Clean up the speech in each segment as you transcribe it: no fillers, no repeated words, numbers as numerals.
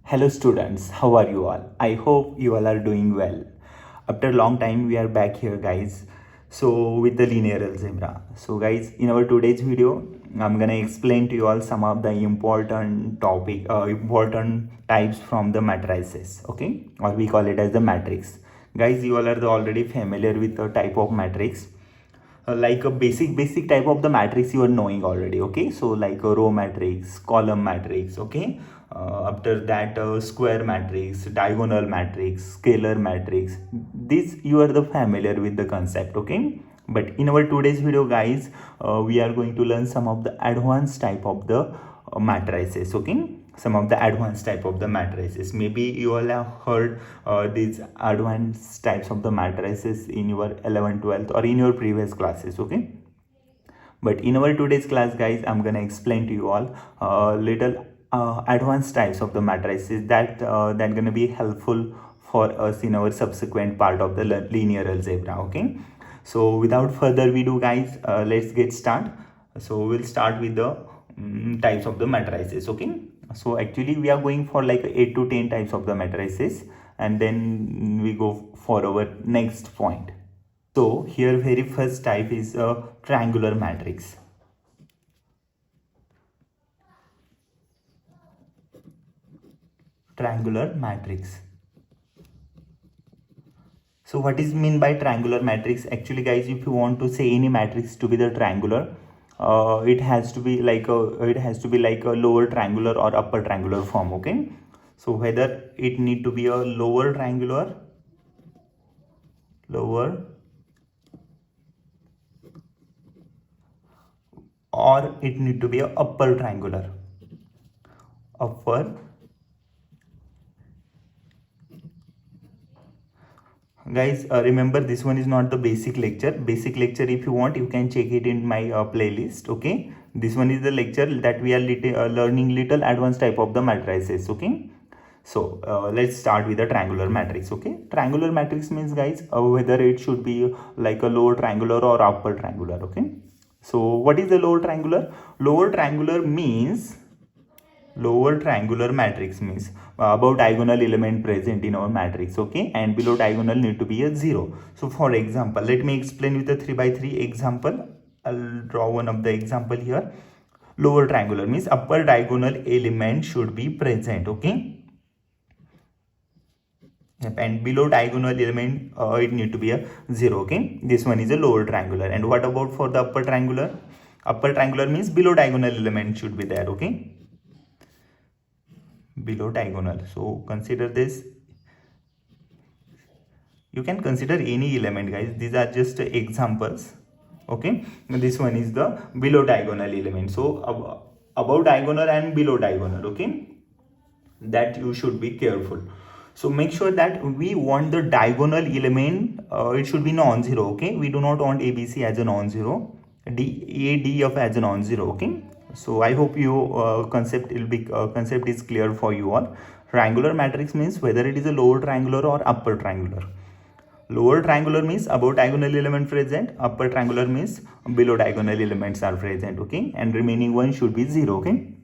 Hello students, how are you all? I hope you all are doing well. After a long time we are back here guys. So with the linear algebra. So guys, in our today's video, I'm gonna explain to you all some of the important types from the matrices, okay? Or we call it as the matrix. Guys, you all are already familiar with the type of matrix. Like a basic type of the matrix you are knowing already, okay? So like a row matrix, column matrix, okay? After that, square matrix, diagonal matrix, scalar matrix. This you are the familiar with the concept, okay? But in our today's video guys, we are going to learn some of the advanced type of the matrices, okay? Some of the advanced type of the matrices. Maybe you all have heard these advanced types of the matrices in your 11th 12th or in your previous classes, okay? But in our today's class guys, I'm gonna explain to you all little advanced types of the matrices that gonna be helpful for us in our subsequent part of the linear algebra, okay? So without further ado guys, let's get started. So we'll start with the types of the matrices, okay? So actually we are going for like 8 to 10 types of the matrices, and then we go for our next point. So here very first type is a triangular matrix. Triangular matrix. So what is mean by triangular matrix? Actually guys, if you want to say any matrix to be the triangular, it has to be like a lower triangular or upper triangular form, okay? So whether it need to be a lower triangular, or it need to be a upper triangular, guys. Remember, this one is not the basic lecture. Basic lecture, if you want, you can check it in my playlist, okay? This one is the lecture that we are learning little advanced type of the matrices, okay? So let's start with the triangular matrix, okay? Triangular matrix means guys, whether it should be like a lower triangular or upper triangular, okay? So what is the lower triangular? Lower triangular matrix means above diagonal element present in our matrix, okay? And below diagonal need to be a 0. So for example, let me explain with a 3x3 example. I'll draw one of the example here. Lower triangular means upper diagonal element should be present, okay? Yep, and below diagonal element it need to be a 0, okay? This one is a lower triangular. And what about for the upper triangular? Upper triangular means below diagonal element should be there, okay? Below diagonal. So consider this. You can consider any element guys. These are just examples, okay? This one is the below diagonal element. So above diagonal and below diagonal, okay? That you should be careful. So make sure that we want the diagonal element, it should be non-zero, okay? We do not want ABC as a non-zero, DF as a non-zero, okay? So I hope you concept is clear for you all. Triangular matrix means whether it is a lower triangular or upper triangular. Lower triangular means above diagonal element present, upper triangular means below diagonal elements are present, okay? And remaining one should be 0, okay?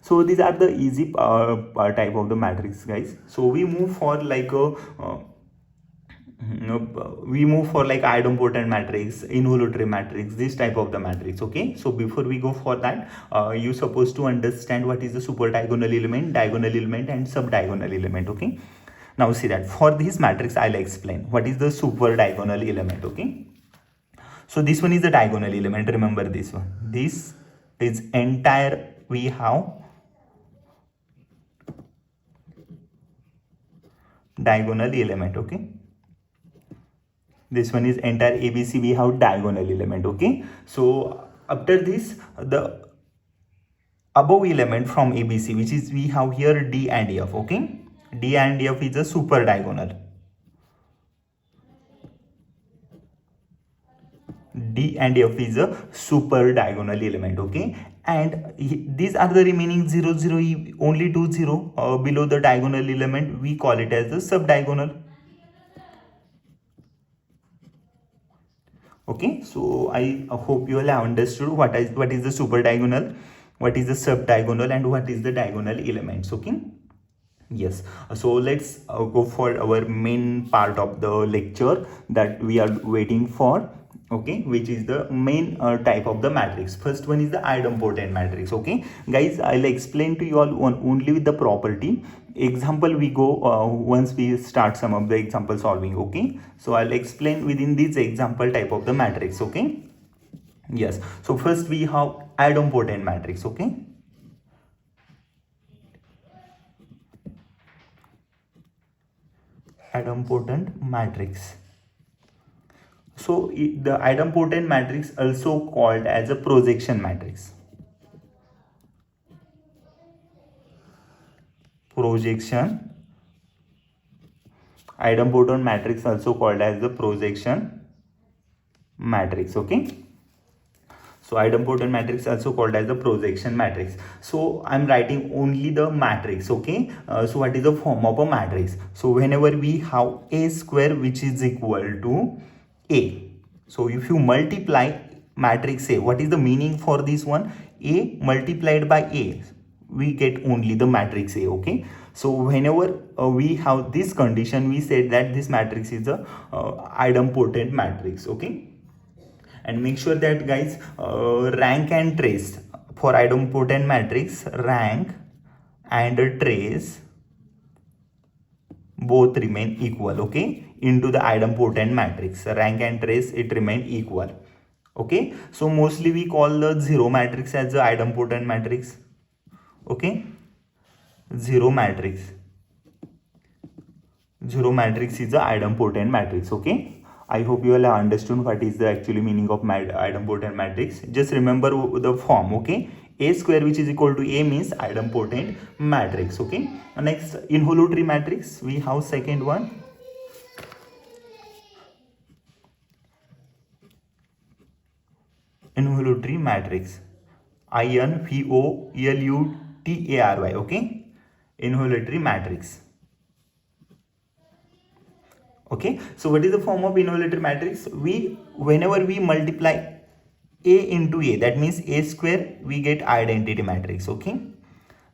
So these are the easy type of the matrix guys. So we move for like a idempotent matrix, involutory matrix, this type of the matrix, okay? So before we go for that, you supposed to understand what is the super diagonal element, diagonal element and sub diagonal element, okay? Now see that for this matrix I'll explain what is the super diagonal element, okay? So this one is the diagonal element. Remember this one, this is entire, we have diagonal element, okay? This one is entire ABC, we have diagonal element, okay? So after this, the above element from ABC, which is we have here D and F, okay? D and F is a super diagonal. D and F is a super diagonal element, okay? And these are the remaining 0, 0, only 2 0 below the diagonal element, we call it as the subdiagonal. Okay, so I hope you all have understood what is the super diagonal, what is the sub diagonal, and what is the diagonal elements, okay? Yes, so let's go for our main part of the lecture that we are waiting for, okay, which is the main type of the matrix. First one is the idempotent matrix. Okay guys, I'll explain to you all only with the property example. We go once we start some of the example solving. Okay, so I'll explain within this example type of the matrix. Okay, yes, so first we have idempotent matrix. Okay, idempotent matrix. So the idempotent matrix also called as a projection matrix. Projection. Idempotent matrix also called as the projection matrix. Okay. So idempotent matrix also called as the projection matrix. So I'm writing only the matrix. Okay. So what is the form of a matrix? So whenever we have a square which is equal to a. So if you multiply matrix A, what is the meaning for this one? A multiplied by A, we get only the matrix A. Okay. So whenever we have this condition, we said that this matrix is a idempotent matrix. Okay. And make sure that guys, rank and trace for idempotent matrix, rank and trace both remain equal. Okay, into the idempotent matrix, rank and trace, it remain equal. Okay, so mostly we call the zero matrix as the idempotent matrix. Okay, zero matrix is the idempotent matrix. Okay, I hope you all have understood what is the actually meaning of idempotent matrix. Just remember the form. Okay, a square which is equal to a means idempotent matrix. Okay, next involutory matrix, we have second one, involutory matrix, INVOLUTARY. Okay, involutory matrix. Okay, so what is the form of involutory matrix? We, whenever we multiply a into a, that means a square, we get identity matrix. Okay,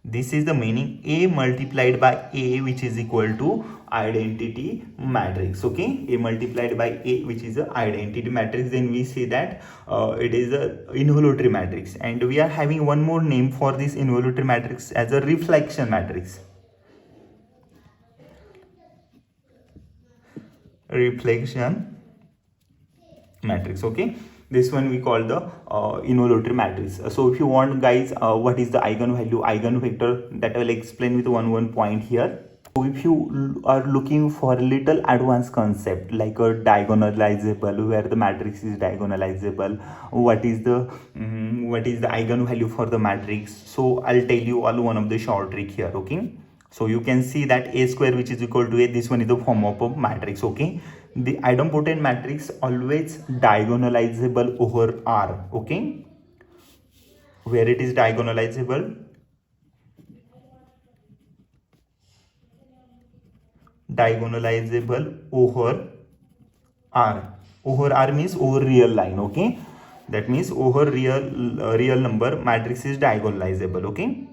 this is the meaning, a multiplied by a which is equal to identity matrix. Okay, a multiplied by a which is a identity matrix, then we say that it is a involutory matrix. And we are having one more name for this involutory matrix as a reflection matrix. Reflection matrix. Okay, this one we call the involutory matrix. So if you want guys, what is the eigenvalue, eigenvector, that I will explain with one point here. So if you are looking for a little advanced concept like a diagonalizable, where the matrix is diagonalizable, what is the eigenvalue for the matrix, so I'll tell you all one of the short trick here. Okay, so you can see that a square which is equal to a, this one is the form of a matrix. Okay, the idempotent matrix always diagonalizable over R. Okay, where it is diagonalizable, over R. Over R means over real line. Okay, that means over real number matrix is diagonalizable. Okay,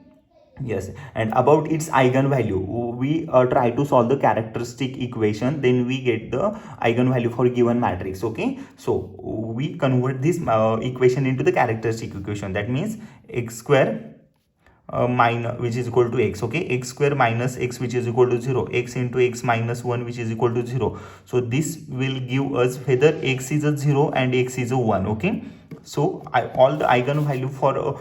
yes. And about its eigenvalue, we try to solve the characteristic equation, then we get the eigenvalue for given matrix. Okay, so we convert this equation into the characteristic equation, that means x square minus, which is equal to x. Okay, x square minus x which is equal to 0, x into x minus 1 which is equal to 0. So this will give us whether x is a 0 and x is a 1. Okay, so all the eigenvalue for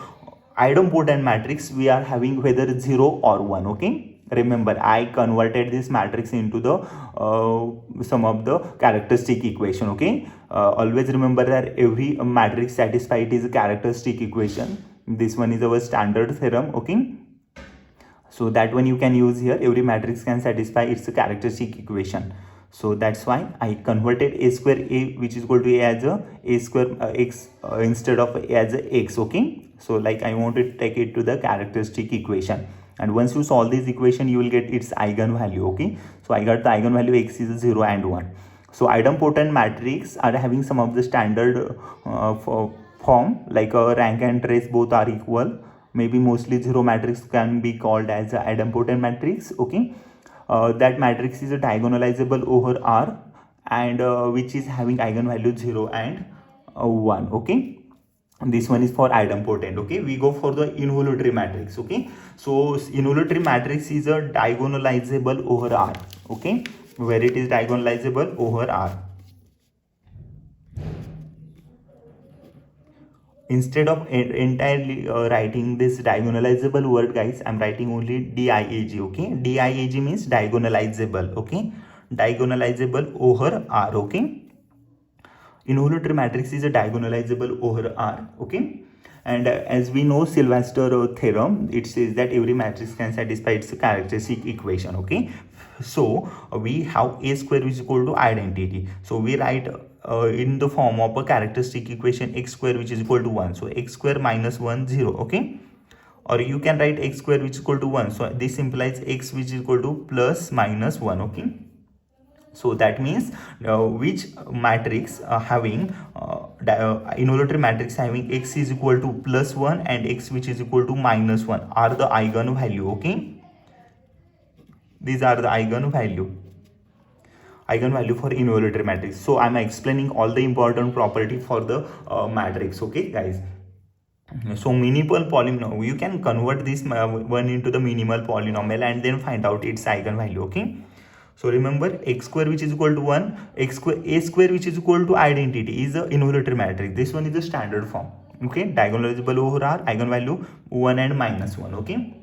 idempotent matrix we are having whether 0 or 1. Okay, remember I converted this matrix into the some of the characteristic equation. Okay, always remember that every matrix satisfied is a characteristic equation. This one is our standard theorem. Okay, so that one you can use here, every matrix can satisfy its characteristic equation. So that's why I converted a square a which is equal to a as a square x instead of a as a x. Okay, so like I want to take it to the characteristic equation, and once you solve this equation you will get its eigenvalue. Okay, so I got the eigenvalue x is 0 and 1. So idempotent matrix are having some of the standard form like rank and trace both are equal, maybe mostly zero matrix can be called as a idempotent matrix. Okay, that matrix is a diagonalizable over R, and which is having eigenvalue 0 and 1. Okay, this one is for idempotent. Okay, we go for the involutory matrix. Okay, so involutory matrix is a diagonalizable over R. Okay, where it is diagonalizable over R. Instead of entirely writing this diagonalizable word, guys, I'm writing only diag. Okay, diag means diagonalizable. Okay, diagonalizable over R. Okay, involutory matrix is a diagonalizable over R. Okay, and as we know Sylvester theorem, it says that every matrix can satisfy its characteristic equation. Okay, so we have a square is equal to identity, so we write in the form of a characteristic equation x square which is equal to 1. So x square minus 1 0. Okay, or you can write x square which is equal to 1. So this implies x which is equal to plus minus 1. Okay, so that means which matrix having involutory matrix having x is equal to plus 1 and x which is equal to minus 1 are the eigenvalue. Okay, these are the eigenvalue for involutory matrix. So I'm explaining all the important property for the matrix. Okay, guys. So minimal polynomial, you can convert this one into the minimal polynomial and then find out its eigenvalue. Okay, so remember x square which is equal to 1, x square a square which is equal to identity is a involutory matrix. This one is the standard form. Okay, diagonalizable over R, eigenvalue 1 and minus 1. Okay,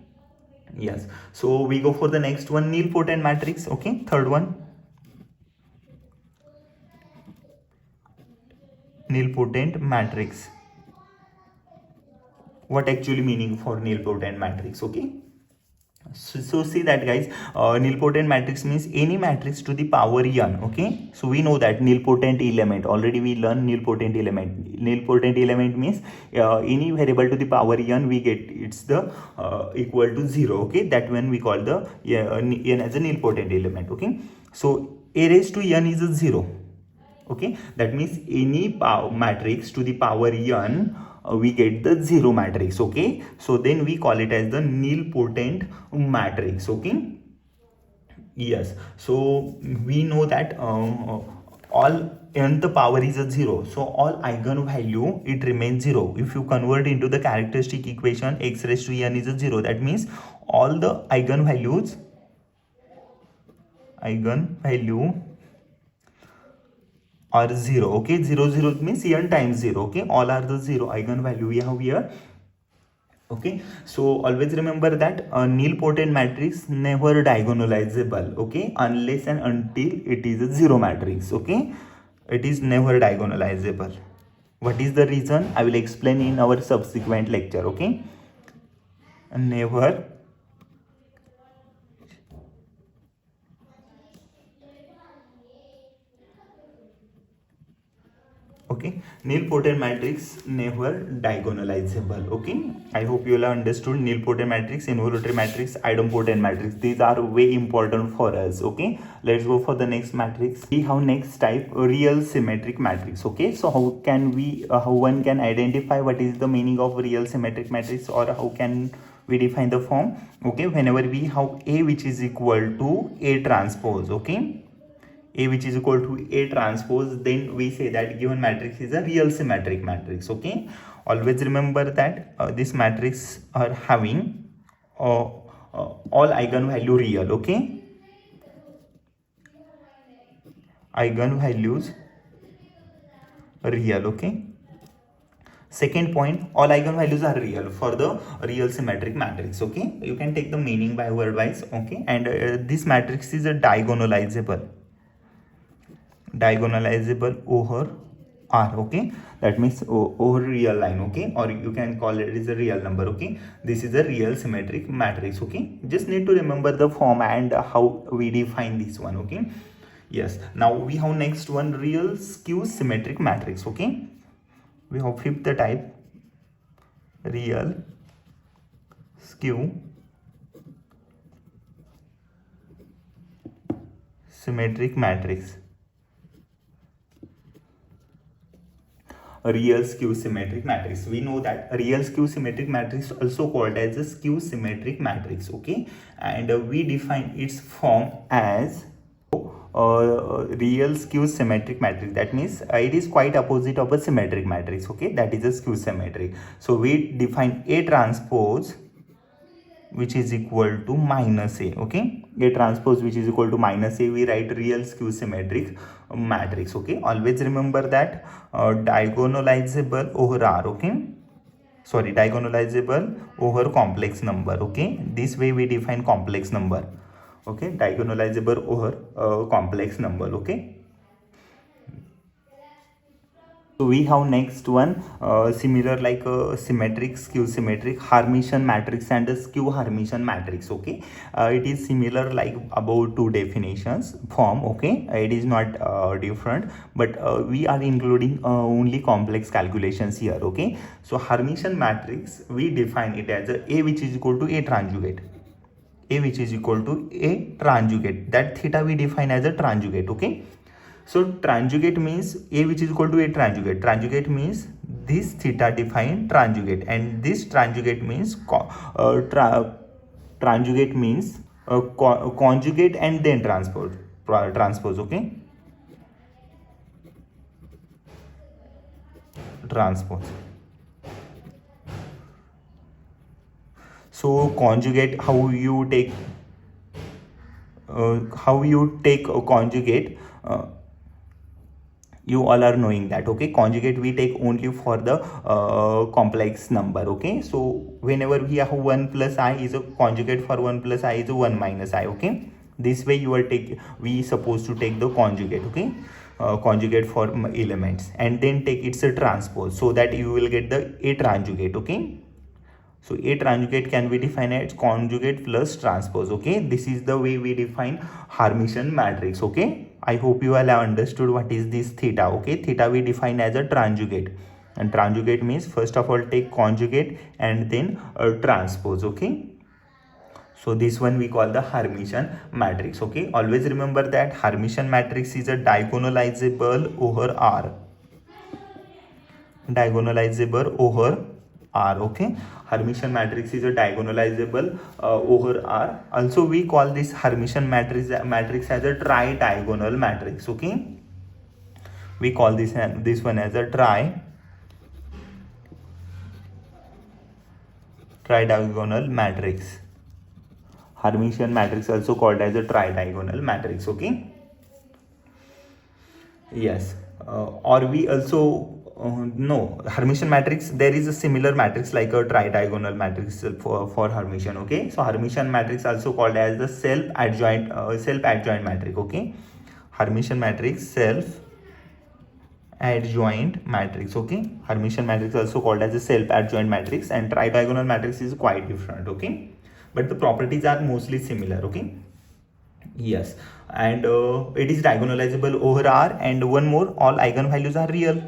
yes. So we go for the next one, nilpotent matrix. Okay, third one, nilpotent matrix. What actually meaning for nilpotent matrix? Okay, so see that, guys, nilpotent matrix means any matrix to the power n. Okay, so we know that nilpotent element, already we learned nilpotent element. Nilpotent element means any variable to the power n we get it's the equal to 0. Okay, that when we call the n as a nilpotent element. Okay, so a raised to n is a 0. Okay, that means any matrix to the power n we get the 0 matrix. Okay, so then we call it as the nilpotent matrix. Okay, yes. So we know that all nth power is a 0, so all eigenvalue it remains 0. If you convert into the characteristic equation x raised to n is a 0, that means all the eigenvalue are 0. Okay, 0 0 means n times 0. Okay, all are the 0 eigenvalue we have here. Okay, so always remember that a nilpotent matrix never diagonalizable. Okay, unless and until it is a 0 matrix. Okay, it is never diagonalizable. What is the reason? I will explain in our subsequent lecture. Okay, never. Okay, nilpotent matrix never diagonalizable. Okay, I hope you all understood nilpotent matrix, involutory matrix, idempotent matrix. These are way important for us. Okay, let's go for the next matrix. We have next type, real symmetric matrix. Okay, so how can we how one can identify what is the meaning of real symmetric matrix, or how can we define the form? Okay, whenever we have A which is equal to A transpose. Okay, A which is equal to A transpose, then we say that given matrix is a real symmetric matrix. Okay, always remember that this matrix are having all eigenvalue real. Okay, eigenvalues real. Okay, second point, all eigenvalues are real for the real symmetric matrix. Okay, you can take the meaning by word wise. Okay, and this matrix is a diagonalizable over R. Okay, that means over real line. Okay, or you can call it as a real number. Okay, this is a real symmetric matrix. Okay, just need to remember the form and how we define this one. Okay, yes. Now we have next one, real skew symmetric matrix. Okay, we have fifth type, real skew symmetric matrix. a real skew symmetric matrix. We know that a real skew symmetric matrix also called as a skew symmetric matrix, okay, and we define its form as real skew symmetric matrix. That means it is quite opposite of a symmetric matrix, okay, that is a skew symmetric. So we define A transpose which is equal to minus A, okay, A transpose which is equal to minus A, we write real skew symmetric matrix, okay. Always remember that diagonalizable over R, okay, sorry, diagonalizable over complex number, okay, this way we define complex number, okay, diagonalizable over complex number, okay. So we have next one similar like a symmetric, skew symmetric, Hermitian matrix and a skew Hermitian matrix, okay. It is similar like about two definitions form, okay, it is not different, but we are including only complex calculations here, okay. So Hermitian matrix, we define it as A which is equal to A conjugate, A which is equal to A conjugate, that theta we define as a conjugate, okay. So conjugate means A which is equal to A conjugate. Conjugate means this theta define conjugate, and this conjugate means conjugate means conjugate and then transpose, okay, transpose. So conjugate, how you take a conjugate, you all are knowing that, okay. Conjugate we take only for the complex number, okay. So whenever we have 1 plus I is a conjugate for 1 plus I is a 1 minus I, okay. This way you are we supposed to take the conjugate, okay, conjugate for elements, and then take its a transpose, so that you will get the A conjugate, okay. So A conjugate can be defined as conjugate plus transpose, okay. This is the way we define Hermitian matrix, okay. I hope you all have understood what is this theta, okay. Theta we define as a conjugate, and conjugate means first of all take conjugate and then transpose, okay. So this one we call the Hermitian matrix, okay. Always remember that Hermitian matrix is a diagonalizable over R, diagonalizable over R, okay. Hermitian matrix is a diagonalizable over R. Also we call this Hermitian matrix as a tri-diagonal matrix, okay. We call this one as a tri-diagonal matrix. Hermitian matrix also called as a tri-diagonal matrix, okay. Yes, or we also no, Hermitian matrix, there is a similar matrix like a tri-diagonal matrix for Hermitian, okay. So Hermitian matrix also called as the self-adjoint matrix, okay. Hermitian matrix self-adjoint matrix, okay. Hermitian matrix also called as a self-adjoint matrix, and tri-diagonal matrix is quite different, okay, but the properties are mostly similar, okay. Yes, and it is diagonalizable over R, and one more, all eigenvalues are real.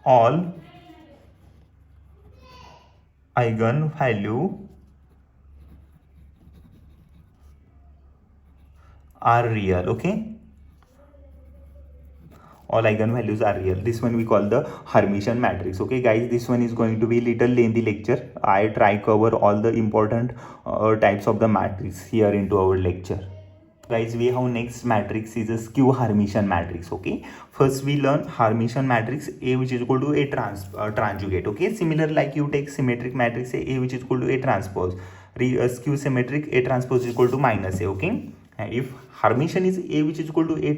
All eigenvalue are real, okay. All eigenvalues are real. This one we call the Hermitian matrix, okay guys. This one is going to be little lengthy lecture. I try cover all the important types of the matrix here into our lecture. Guys, we have next matrix is a skew Hermitian matrix, okay. First we learn Hermitian matrix A which is equal to A conjugate, okay. Similar like you take symmetric matrix A which is equal to A transpose, skew symmetric A transpose is equal to minus A, okay. And if Hermitian is A which is equal to A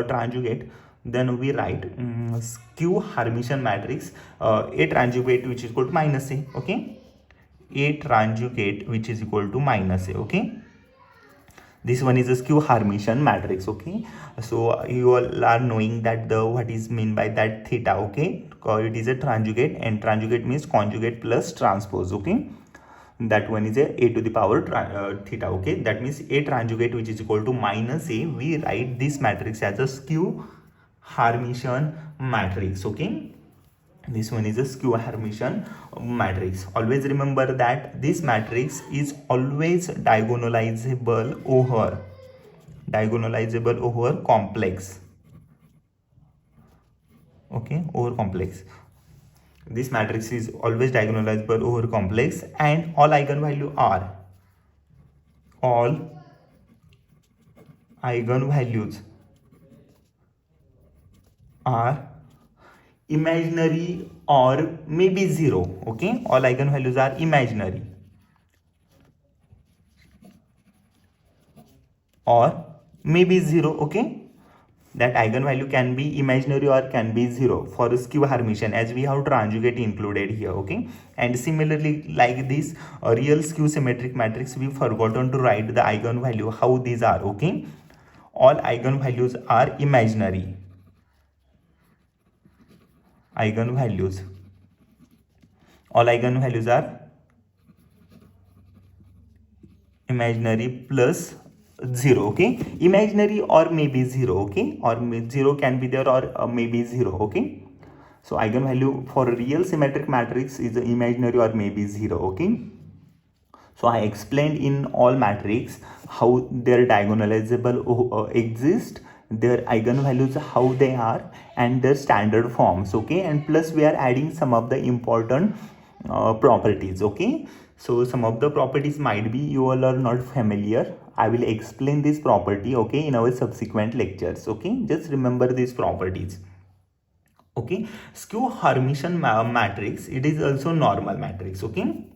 conjugate, then we write skew Hermitian matrix A conjugate which is equal to minus A, okay. A conjugate which is equal to minus A, okay. This one is a skew Hermitian matrix, okay. So you all are knowing that the what is mean by that theta, okay. It is a conjugate, and conjugate means conjugate plus transpose, okay. That one is a to the power theta, okay. That means A conjugate which is equal to minus A, we write this matrix as a skew Hermitian matrix, okay. This one is a skew Hermitian matrix. Always remember that this matrix is always diagonalizable over complex okay, over complex. This matrix is always diagonalizable over complex, and all eigenvalues are imaginary or maybe zero. Okay, all eigenvalues are imaginary or maybe zero. Okay, that eigenvalue can be imaginary or can be zero for skew Hermitian, as we have conjugate included here. Okay, and similarly, like this real skew symmetric matrix, we forgotten to write the eigenvalue, how these are. Okay, all eigenvalues are imaginary. Eigenvalues, all eigenvalues are imaginary plus 0. Okay, imaginary or maybe 0. Okay, or 0 can be there, or maybe 0. Okay, so eigenvalue for a real symmetric matrix is imaginary or maybe 0. Okay, so I explained in all matrix how their diagonalizable exist, their eigenvalues how they are, and their standard forms. Okay, and plus we are adding some of the important properties. Okay, so some of the properties might be you all are not familiar. I will explain this property, okay, in our subsequent lectures. Okay, just remember these properties. Okay, skew Hermitian matrix, it is also normal matrix. Okay,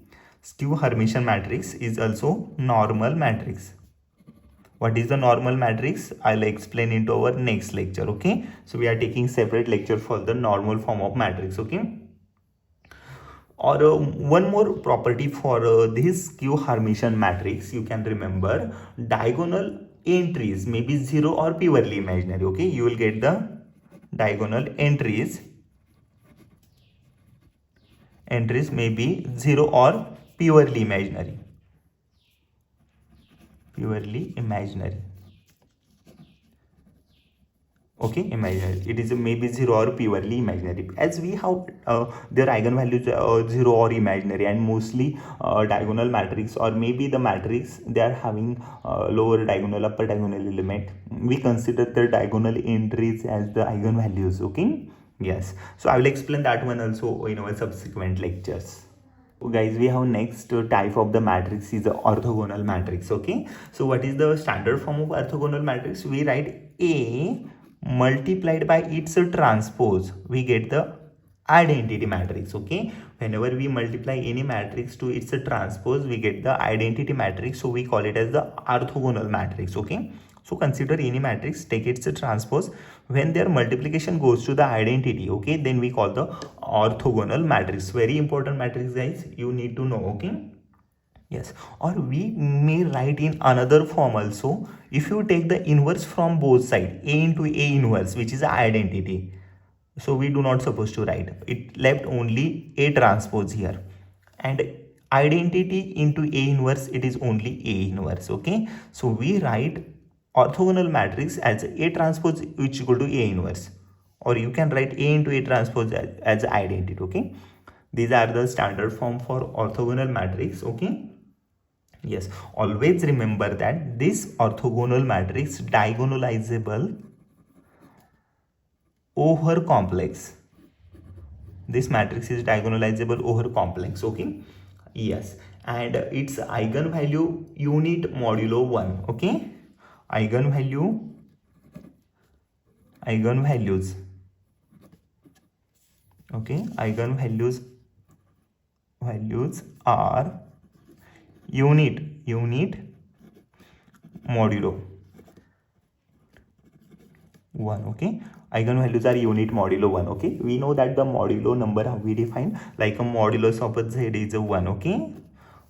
skew Hermitian matrix is also normal matrix. What is the normal matrix? I'll explain into our next lecture. Okay, so we are taking separate lecture for the normal form of matrix. Okay, or one more property for this skew Hermitian matrix, you can remember diagonal entries may be 0 or purely imaginary. Okay, you will get the diagonal entries may be 0 or purely imaginary. Okay, imaginary, it is maybe 0 or purely imaginary, as we have their eigenvalues 0 or imaginary, and mostly diagonal matrix, or maybe the matrix they are having lower diagonal, upper diagonal element, we consider the diagonal entries as the eigenvalues. Okay, yes, so I will explain that one also in our subsequent lectures. Guys, we have next type of the matrix is the orthogonal matrix. Okay, so what is the standard form of orthogonal matrix? We write A multiplied by its transpose, we get the identity matrix. Okay, whenever we multiply any matrix to its transpose, we get the identity matrix, so we call it as the orthogonal matrix. Okay, so consider any matrix, take its transpose, when their multiplication goes to the identity, okay, then we call the orthogonal matrix. Very important matrix, guys, you need to know. Okay, yes, or we may write in another form also. If you take the inverse from both sides, A into A inverse, which is the identity, so we do not supposed to write it, left only A transpose here, and identity into A inverse, it is only A inverse. Okay, so we write orthogonal matrix as A transpose which equal to A inverse, or you can write A into A transpose as identity. Okay, these are the standard form for orthogonal matrix. Okay, yes, always remember that this orthogonal matrix diagonalizable over complex. This matrix is diagonalizable over complex. Okay, yes, and its eigenvalue unit modulo 1. Okay, eigenvalues, okay, values are unit modulo 1. Okay, eigenvalues are unit modulo 1. Okay, we know that the modulo number we define like a modulus of z is a 1. Okay,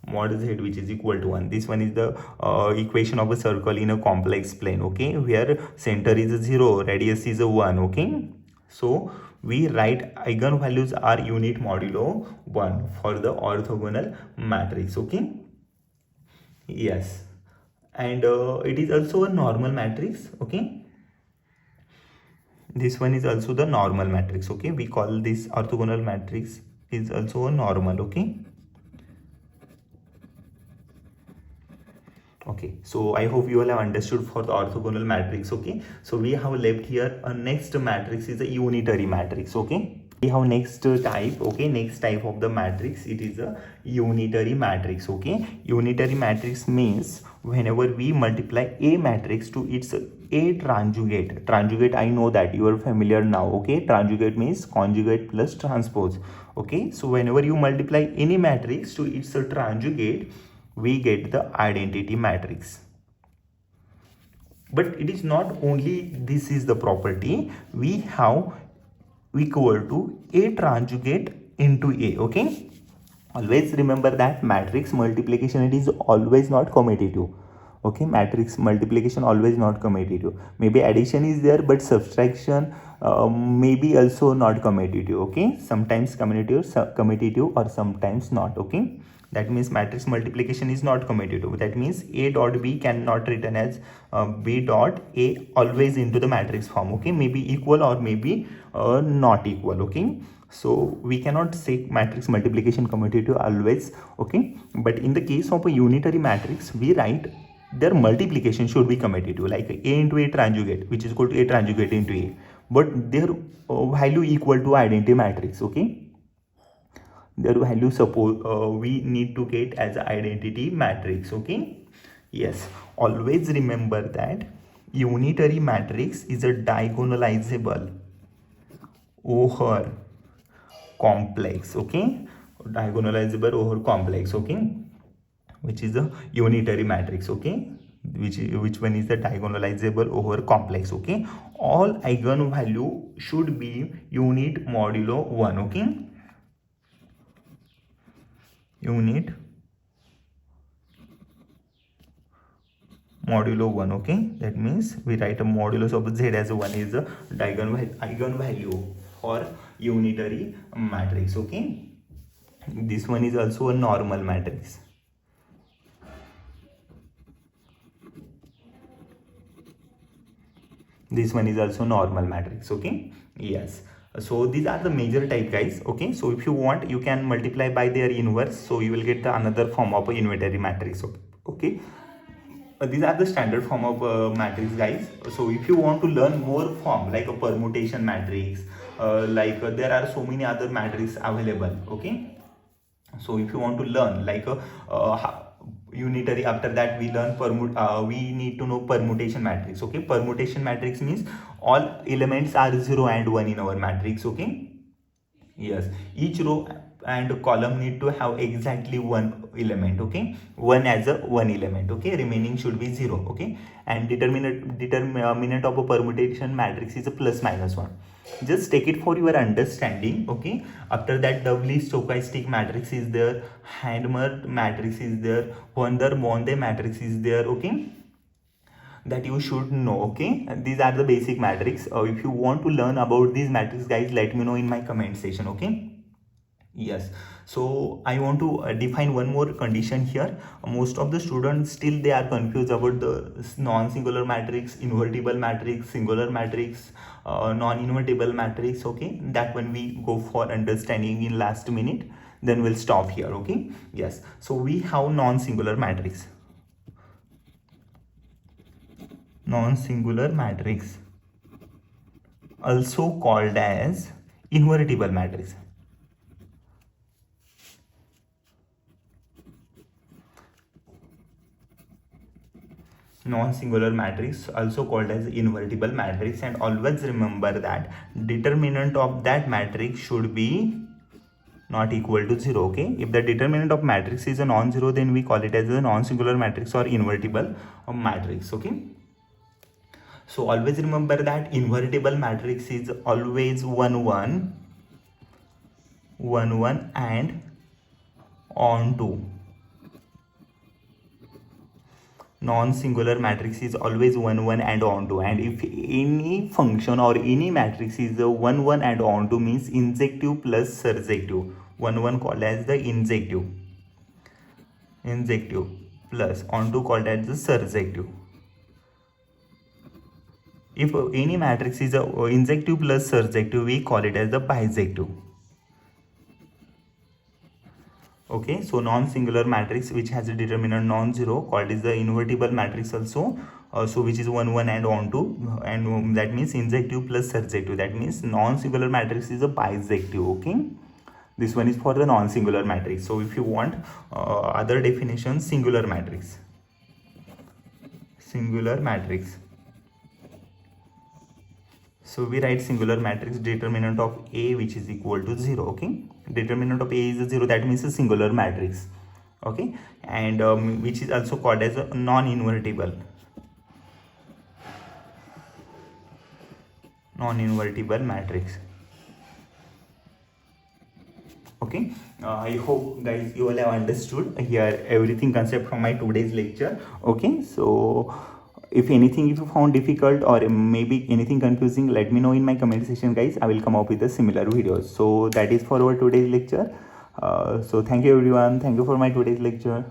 mod z which is equal to 1. This one is the equation of a circle in a complex plane. Okay, where center is a 0, radius is a 1. Okay, so we write eigenvalues are unit modulo 1 for the orthogonal matrix. Okay, yes, and it is also a normal matrix. Okay, this one is also the normal matrix. Okay, we call this orthogonal matrix is also a normal. Okay, Okay, so I hope you all have understood for the orthogonal matrix. Okay, so we have left here a next matrix is a unitary matrix. Okay, we have next type. Okay, next type of the matrix, it is a unitary matrix. Okay, unitary matrix means whenever we multiply a matrix to its a conjugate, I know that you are familiar now. Okay, conjugate means conjugate plus transpose. Okay, so whenever you multiply any matrix to its conjugate, we get the identity matrix. But it is not only this is the property, we have equal to a conjugate into a. Okay, always remember that matrix multiplication, it is always not commutative. Okay, matrix multiplication always not commutative. Maybe addition is there, but subtraction maybe also not commutative. Okay, sometimes commutative or sometimes not. Okay, that means matrix multiplication is not commutative. That means a dot b cannot written as b dot a always into the matrix form. Okay, maybe equal or maybe not equal. Okay, so we cannot say matrix multiplication commutative always. Okay, but in the case of a unitary matrix, we write their multiplication should be commutative, like a into a conjugate, which is equal to a conjugate into a, but their value equal to identity matrix. Okay, their value suppose we need to get as identity matrix. Okay, yes, always remember that unitary matrix is a diagonalizable over complex. Okay, diagonalizable over complex. Okay, which is a unitary matrix. Okay, which one is the diagonalizable over complex. Okay, all eigenvalue should be unit modulo 1. Okay, unit modulo 1. Okay, that means we write a modulus of z as 1 is the eigenvalue for unitary matrix. Okay, this one is also a normal matrix. This one is also normal matrix. Okay, yes, so these are the major type, guys. Okay, so if you want, you can multiply by their inverse, so you will get the another form of a unitary matrix. Okay, these are the standard form of matrix, guys. So if you want to learn more form like a permutation matrix, there are so many other matrix available. Okay, so if you want to learn like a unitary, after that we learn we need to know permutation matrix. Okay, permutation matrix means all elements are 0 and 1 in our matrix. Okay, yes, each row and column need to have exactly one element. Okay, one as a one element. Okay, remaining should be 0. Okay, and determinant of a permutation matrix is a plus minus 1. Just take it for your understanding. Okay, after that doubly stochastic matrix is there, Handmer matrix is there, von der Monde matrix is there. Okay, that you should know. Okay, and these are the basic matrix. If you want to learn about these matrix, guys, let me know in my comment section. Okay, yes, so I want to define one more condition here. Most of the students still they are confused about the non-singular matrix, invertible matrix, singular matrix, non-invertible matrix. Okay, that when we go for understanding in last minute, then we'll stop here. Okay, yes, so we have non-singular matrix. Non-singular matrix, also called as invertible matrix. Non-singular matrix, also called as invertible matrix, and always remember that determinant of that matrix should be not equal to 0. Okay, if the determinant of matrix is a non-zero, then we call it as a non-singular matrix or invertible matrix. Okay, so always remember that invertible matrix is always 1 1 1 1 and on 2. Non-singular matrix is always 1 1 and on 2, and if any function or any matrix is a 1 1 and on 2 means injective plus surjective. 1 1 called as the injective plus on 2 called as the surjective. If any matrix is a injective plus surjective, we call it as the bijective. Okay, so non-singular matrix which has a determinant non-zero called is the invertible matrix also. So which is 1 1 and on 2, and that means injective plus surjective. That means non-singular matrix is a bijective. Okay, this one is for the non-singular matrix. So if you want other definition, singular matrix, singular matrix. So we write singular matrix determinant of A which is equal to 0. Okay, determinant of A is 0, that means a singular matrix. Okay, and which is also called as a non-invertible matrix. Okay, I hope guys you all have understood here everything concept from my today's lecture. Okay, so if anything if you found difficult or maybe anything confusing, let me know in my comment section guys. I will come up with a similar videos. So that is for our today's lecture. So thank you everyone, thank you for my today's lecture.